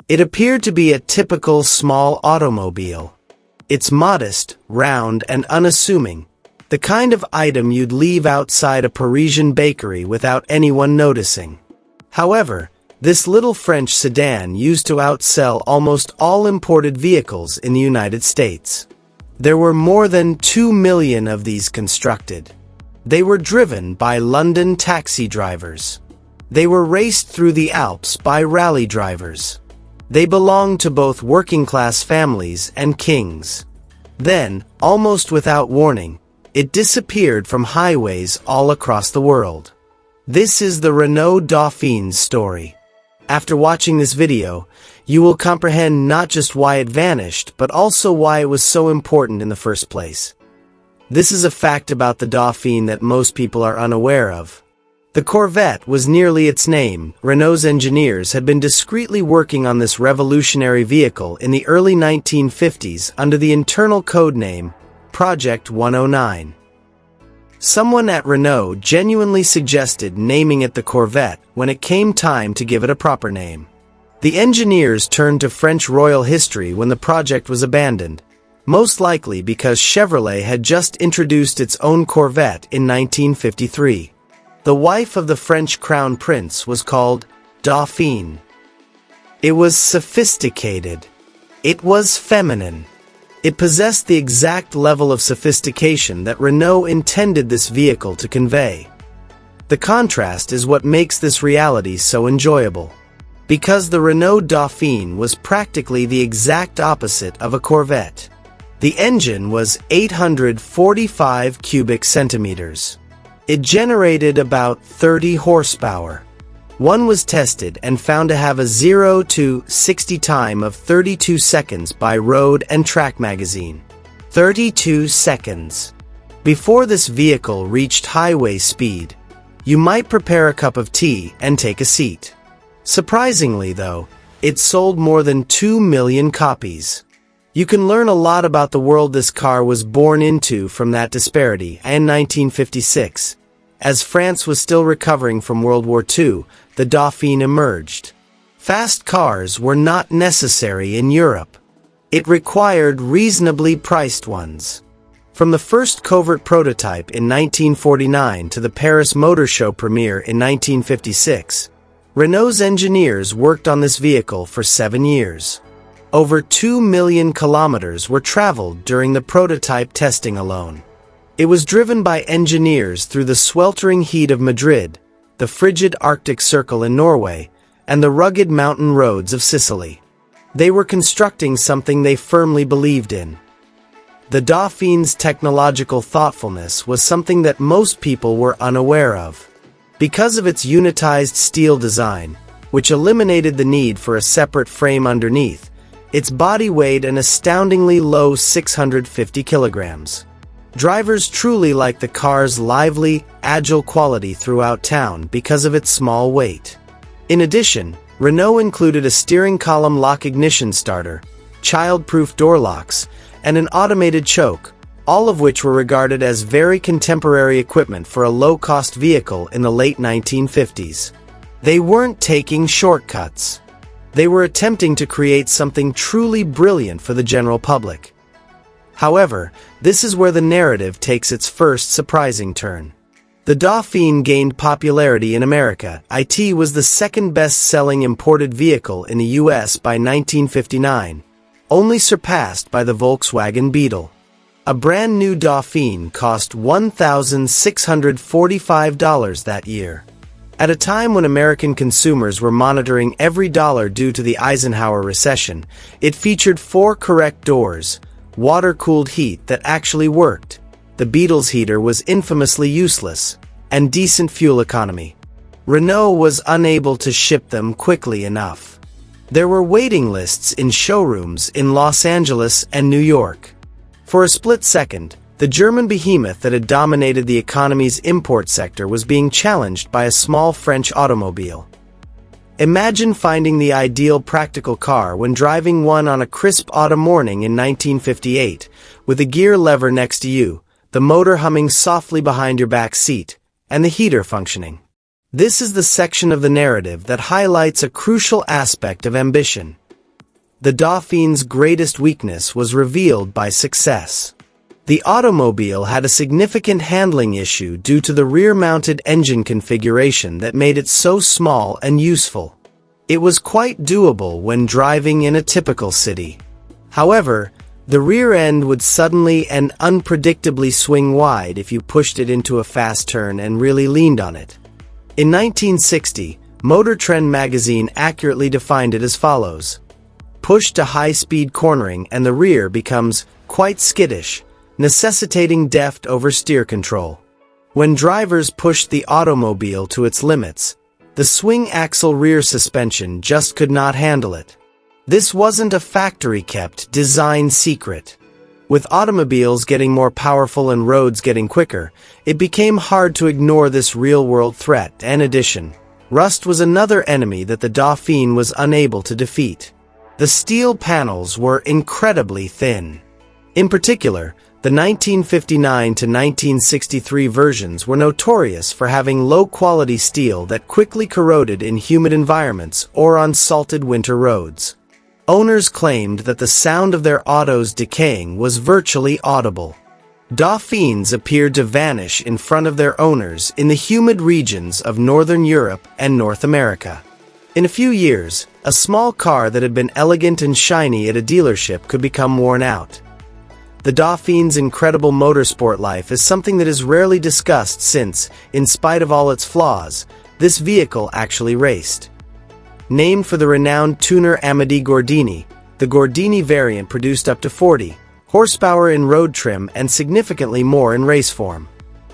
It appeared to be a typical small automobile. It's modest, round, and unassuming, the kind of item you'd leave outside a Parisian bakery without anyone noticing. However, this little French sedan used to outsell almost all imported vehicles in the United States. There were more than 2 million of these constructed. They were driven by London taxi drivers. They were raced through the Alps by rally drivers. They belonged to both working-class families and kings. Then, almost without warning, it disappeared from highways all across the world. This is the Renault Dauphine's story. After watching this video, you will comprehend not just why it vanished, but also why it was so important in the first place. This is a fact about the Dauphine that most people are unaware of. The Corvette was nearly its name. Renault's engineers had been discreetly working on this revolutionary vehicle in the early 1950s under the internal code name Project 109. Someone at Renault genuinely suggested naming it the Corvette when it came time to give it a proper name. The engineers turned to French royal history when the project was abandoned, most likely because Chevrolet had just introduced its own Corvette in 1953. The wife of the French crown prince was called Dauphine. It was sophisticated. It was feminine. It possessed the exact level of sophistication that Renault intended this vehicle to convey. The contrast is what makes this reality so enjoyable. Because the Renault Dauphine was practically the exact opposite of a Corvette. The engine was 845 cubic centimeters. It generated about 30 horsepower. One was tested and found to have a 0 to 60 time of 32 seconds by Road and Track magazine. 32 seconds. Before this vehicle reached highway speed, you might prepare a cup of tea and take a seat. Surprisingly, though, it sold more than 2 million copies. You can learn a lot about the world this car was born into from that disparity. In 1956, as France was still recovering from World War II, the Dauphine emerged. Fast cars were not necessary in Europe. It required reasonably priced ones. From the first covert prototype in 1949 to the Paris Motor Show premiere in 1956, Renault's engineers worked on this vehicle for 7 years. Over 2 million kilometers were traveled during the prototype testing alone. It was driven by engineers through the sweltering heat of Madrid, the frigid Arctic Circle in Norway, and the rugged mountain roads of Sicily. They were constructing something they firmly believed in. The Dauphine's technological thoughtfulness was something that most people were unaware of. Because of its unitized steel design, which eliminated the need for a separate frame underneath, its body weighed an astoundingly low 650 kilograms. Drivers truly liked the car's lively, agile quality throughout town because of its small weight. In addition, Renault included a steering column lock ignition starter, child-proof door locks, and an automated choke, all of which were regarded as very contemporary equipment for a low-cost vehicle in the late 1950s. They weren't taking shortcuts. They were attempting to create something truly brilliant for the general public. However, this is where the narrative takes its first surprising turn. The Dauphine gained popularity in America. It was the second best-selling imported vehicle in the US by 1959, only surpassed by the Volkswagen Beetle. A brand new Dauphine cost $1,645 that year. At a time when American consumers were monitoring every dollar due to the Eisenhower recession, it featured 4 correct doors, water-cooled heat that actually worked. The Beetle's heater was infamously useless, and decent fuel economy. Renault was unable to ship them quickly enough. There were waiting lists in showrooms in Los Angeles and New York. For a split second, the German behemoth that had dominated the economy's import sector was being challenged by a small French automobile. Imagine finding the ideal practical car when driving one on a crisp autumn morning in 1958, with a gear lever next to you, the motor humming softly behind your back seat, and the heater functioning. This is the section of the narrative that highlights a crucial aspect of ambition. the Dauphine's greatest weakness was revealed by success. The automobile had a significant handling issue due to the rear-mounted engine configuration that made it so small and useful. It was quite doable when driving in a typical city. However, the rear end would suddenly and unpredictably swing wide if you pushed it into a fast turn and really leaned on it. In 1960, Motor Trend magazine accurately defined it as follows: push to high-speed cornering and the rear becomes quite skittish, necessitating deft oversteer control. When drivers pushed the automobile to its limits, the swing axle rear suspension just could not handle it. This wasn't a factory-kept design secret. With automobiles getting more powerful and roads getting quicker, it became hard to ignore this real-world threat. In addition, rust was another enemy that the Dauphine was unable to defeat. The steel panels were incredibly thin. In particular, the 1959 to 1963 versions were notorious for having low-quality steel that quickly corroded in humid environments or on salted winter roads. Owners claimed that the sound of their autos decaying was virtually audible. Dauphines appeared to vanish in front of their owners in the humid regions of Northern Europe and North America. In a few years, a small car that had been elegant and shiny at a dealership could become worn out. The Dauphine's incredible motorsport life is something that is rarely discussed since, in spite of all its flaws, this vehicle actually raced. Named for the renowned tuner Amédée Gordini, the Gordini variant produced up to 40 horsepower in road trim and significantly more in race form.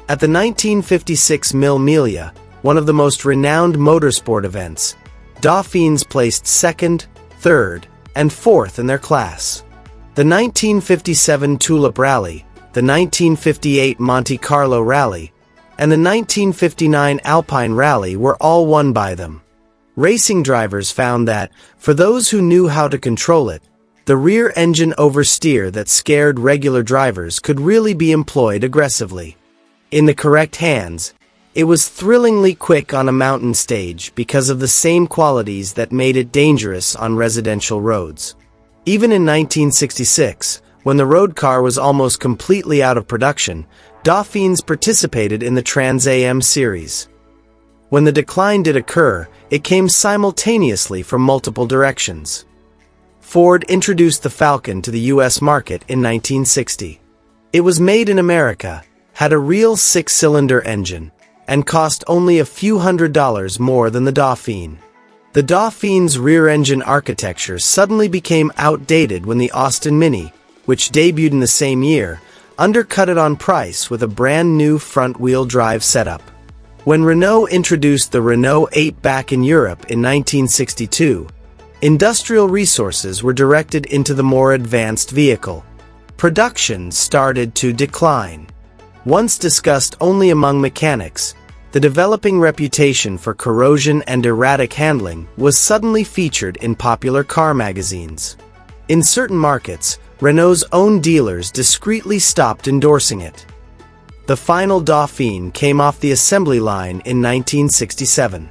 At the 1956 Mille Miglia, one of the most renowned motorsport events, Dauphines placed second, third, and fourth in their class. The 1957 Tulip Rally, the 1958 Monte Carlo Rally, and the 1959 Alpine Rally were all won by them. Racing drivers found that, for those who knew how to control it, the rear engine oversteer that scared regular drivers could really be employed aggressively. In the correct hands, it was thrillingly quick on a mountain stage because of the same qualities that made it dangerous on residential roads. Even in 1966, when the road car was almost completely out of production, Dauphines participated in the Trans Am series. When the decline did occur, it came simultaneously from multiple directions. Ford introduced the Falcon to the U.S. market in 1960. It was made in America, had a real six-cylinder engine, and cost only a few $100s more than the Dauphine. The Dauphine's rear-engine architecture suddenly became outdated when the Austin Mini, which debuted in the same year, undercut it on price with a brand-new front-wheel drive setup. When Renault introduced the Renault 8 back in Europe in 1962, industrial resources were directed into the more advanced vehicle. Production started to decline. Once discussed only among mechanics, the developing reputation for corrosion and erratic handling was suddenly featured in popular car magazines. In certain markets, Renault's own dealers discreetly stopped endorsing it. The final Dauphine came off the assembly line in 1967.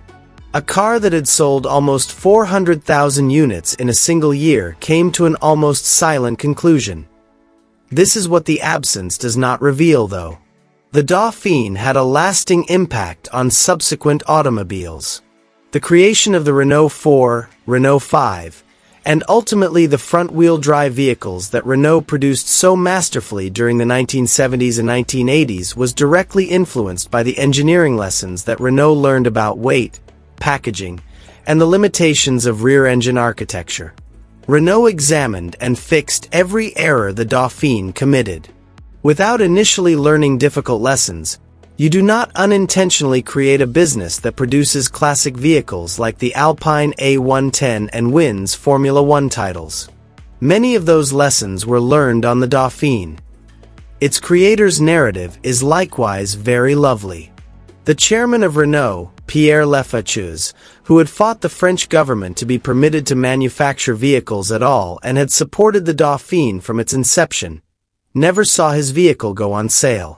A car that had sold almost 400,000 units in a single year came to an almost silent conclusion. This is what the absence does not reveal, though. The Dauphine had a lasting impact on subsequent automobiles. The creation of the Renault 4, Renault 5, and ultimately the front-wheel drive vehicles that Renault produced so masterfully during the 1970s and 1980s was directly influenced by the engineering lessons that Renault learned about weight, packaging, and the limitations of rear-engine architecture. Renault examined and fixed every error the Dauphine committed. Without initially learning difficult lessons, you do not unintentionally create a business that produces classic vehicles like the Alpine A110 and wins Formula One titles. Many of those lessons were learned on the Dauphine. Its creator's narrative is likewise very lovely. The chairman of Renault, Pierre Lefaucheuse, who had fought the French government to be permitted to manufacture vehicles at all and had supported the Dauphine from its inception, never saw his vehicle go on sale.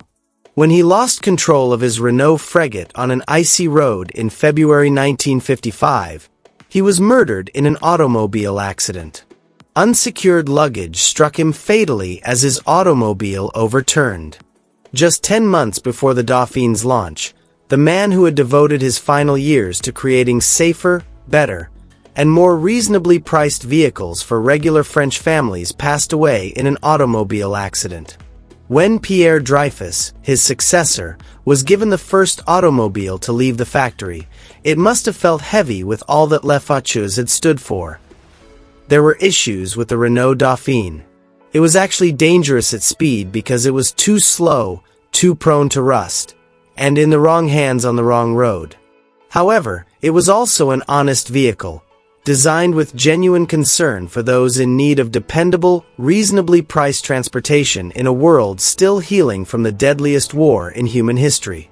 When he lost control of his Renault Frégate on an icy road in February 1955, he was murdered in an automobile accident. Unsecured luggage struck him fatally as his automobile overturned. Just 10 months before the Dauphine's launch, the man who had devoted his final years to creating safer, better, and more reasonably priced vehicles for regular French families passed away in an automobile accident. When Pierre Dreyfus, his successor, was given the first automobile to leave the factory, it must have felt heavy with all that Les Voitures had stood for. There were issues with the Renault Dauphine. It was actually dangerous at speed because it was too slow, too prone to rust, and in the wrong hands on the wrong road. However, it was also an honest vehicle, designed with genuine concern for those in need of dependable, reasonably priced transportation in a world still healing from the deadliest war in human history.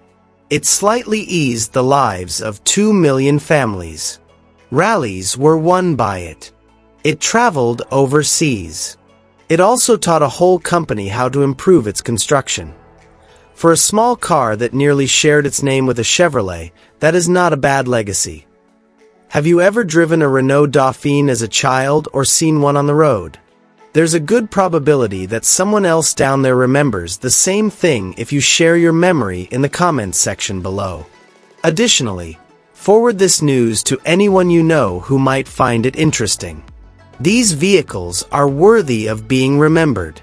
It slightly eased the lives of 2 million families. Rallies were won by it. It traveled overseas. It also taught a whole company how to improve its construction. For a small car that nearly shared its name with a Chevrolet, that is not a bad legacy. Have you ever driven a Renault Dauphine as a child or seen one on the road? There's a good probability that someone else down there remembers the same thing if you share your memory in the comments section below. Additionally, forward this news to anyone you know who might find it interesting. These vehicles are worthy of being remembered.